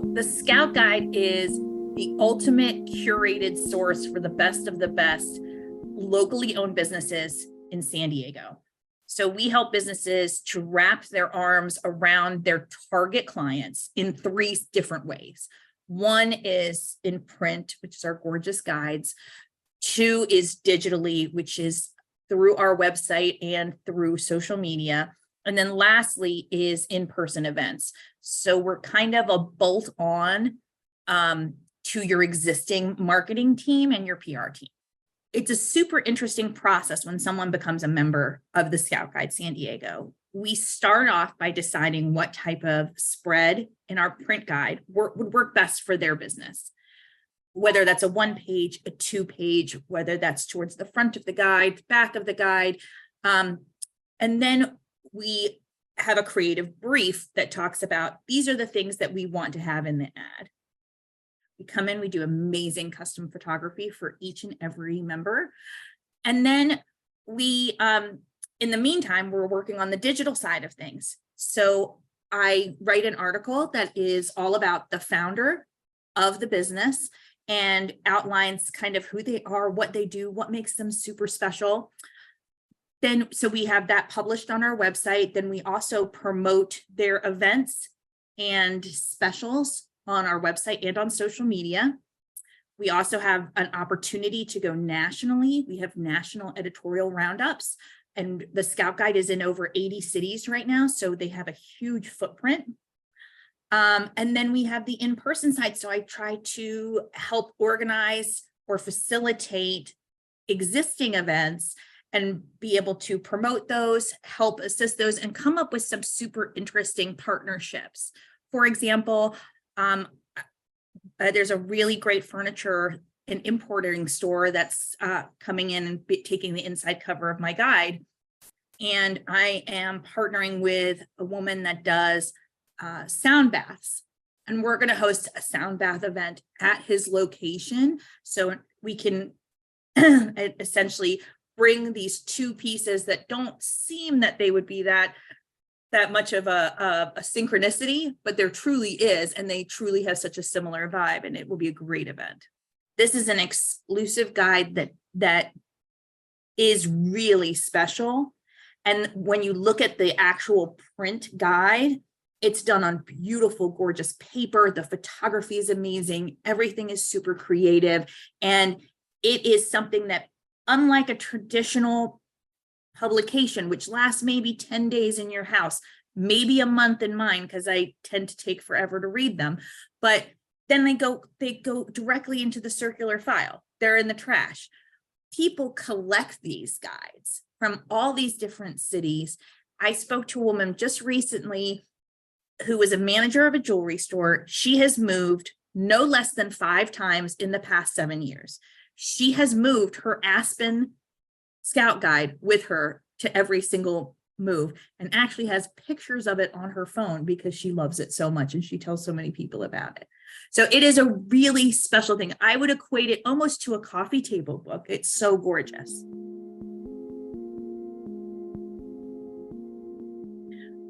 So the Scout Guide is the ultimate curated source for the best of the best locally owned businesses in San Diego. So we help businesses to wrap their arms around their target clients in three different ways. One is in print, which is our gorgeous guides. Two is digitally, which is through our website and through social media. And then lastly is in-person events. So we're kind of a bolt-on to your existing marketing team and your PR team. It's a super interesting process when someone becomes a member of the Scout Guide San Diego. We start off by deciding what type of spread in our print guide would work best for their business. Whether that's a 1-page, a 2-page, whether that's towards the front of the guide, back of the guide. And then we have a creative brief that talks about these are the things that we want to have in the ad. We come in, we do amazing custom photography for each and every member. And then we, in the meantime, we're working on the digital side of things. So I write an article that is all about the founder of the business and outlines kind of who they are, what they do, what makes them super special. Then, so we have that published on our website. Then we also promote their events and specials on our website and on social media. We also have an opportunity to go nationally. We have national editorial roundups, and the Scout Guide is in over 80 cities right now, so they have a huge footprint. And then we have the in-person side. So I try to help organize or facilitate existing events and be able to promote those, help assist those, and come up with some super interesting partnerships. For example, there's a really great furniture and importing store that's coming in and taking the inside cover of my guide. And I am partnering with a woman that does sound baths. And we're going to host a sound bath event at his location. So we can essentially bring these two pieces that don't seem that they would be that much of a synchronicity, but there truly is, and they truly have such a similar vibe, and it will be a great event. This is an exclusive guide that is really special. And when you look at the actual print guide, it's done on beautiful, gorgeous paper. The photography is amazing. Everything is super creative. And it is something that, unlike a traditional publication, which lasts maybe 10 days in your house, maybe a month in mine, because I tend to take forever to read them, but then they go directly into the circular file. They're in the trash. People collect these guides from all these different cities. I spoke to a woman just recently who was a manager of a jewelry store. She has moved no less than 5 times in the past 7 years. She has moved her Aspen Scout Guide with her to every single move, and actually has pictures of it on her phone because she loves it so much and she tells so many people about it. So it is a really special thing. I would equate it almost to a coffee table book. It's so gorgeous.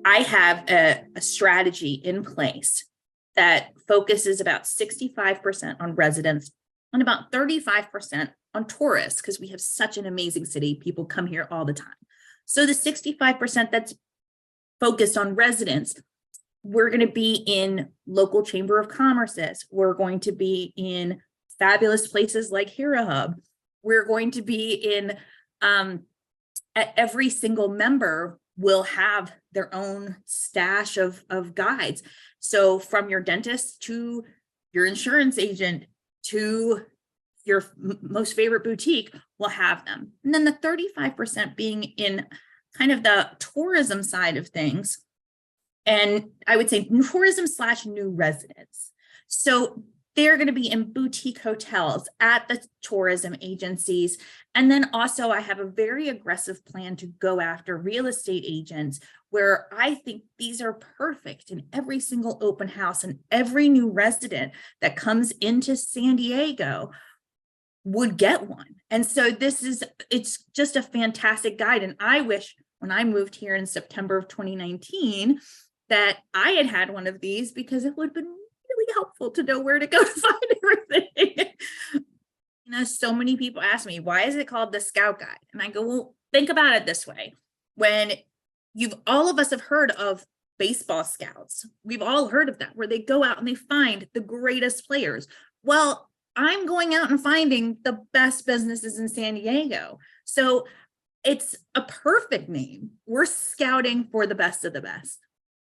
I have a strategy in place that focuses about 65% on residents and about 35% on tourists, because we have such an amazing city. People come here all the time. So the 65% that's focused on residents, we're going to be in local chamber of commerces. We're going to be in fabulous places like Hera Hub. We're going to be in, every single member will have their own stash of guides. So from your dentist to your insurance agent to your most favorite boutique will have them. And then the 35% being in kind of the tourism side of things. And I would say tourism / new residents. So they're going to be in boutique hotels, at the tourism agencies. And then also I have a very aggressive plan to go after real estate agents, where I think these are perfect in every single open house, and every new resident that comes into San Diego would get one. And so it's just a fantastic guide. And I wish when I moved here in September of 2019 that I had one of these, because it would have been really helpful to know where to go to find everything. So many people ask me, why is it called the Scout Guide? And I go, well, think about it this way. When all of us have heard of baseball scouts. We've all heard of that, where they go out and they find the greatest players. Well, I'm going out and finding the best businesses in San Diego. So it's a perfect name. We're scouting for the best of the best.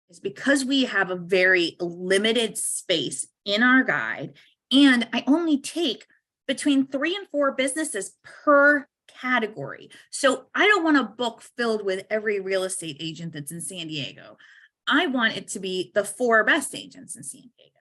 It's because we have a very limited space in our guide, and I only take between 3 and 4 businesses per category. So I don't want a book filled with every real estate agent that's in San Diego. I want it to be the 4 best agents in San Diego.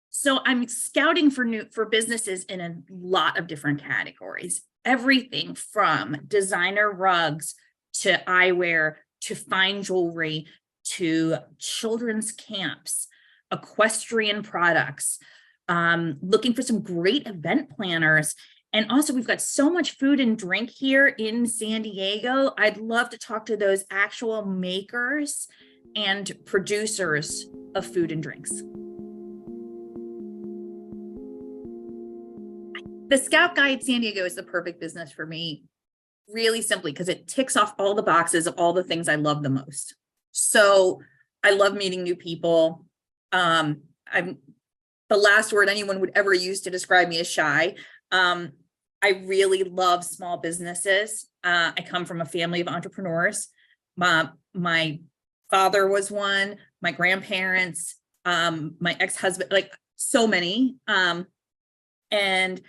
So I'm scouting for businesses in a lot of different categories, everything from designer rugs to eyewear to fine jewelry to children's camps, equestrian products, looking for some great event planners. And also, we've got so much food and drink here in San Diego. I'd love to talk to those actual makers and producers of food and drinks. The Scout Guide San Diego is the perfect business for me, really simply because it ticks off all the boxes of all the things I love the most. So I love meeting new people. I'm the last word anyone would ever use to describe me is shy. I really love small businesses. I come from a family of entrepreneurs. My father was one, my grandparents, my ex-husband, like so many. And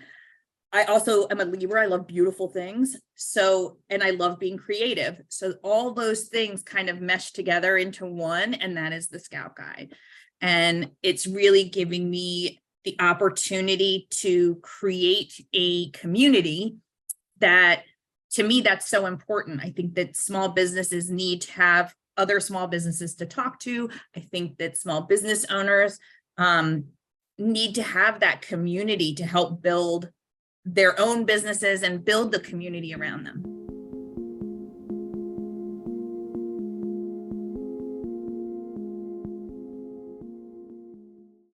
I also am a Libra. I love beautiful things. And I love being creative. So all those things kind of mesh together into one, and that is the Scout Guide. And it's really giving me the opportunity to create a community that, to me, that's so important. I think that small businesses need to have other small businesses to talk to. I think that small business owners need to have that community to help build their own businesses and build the community around them.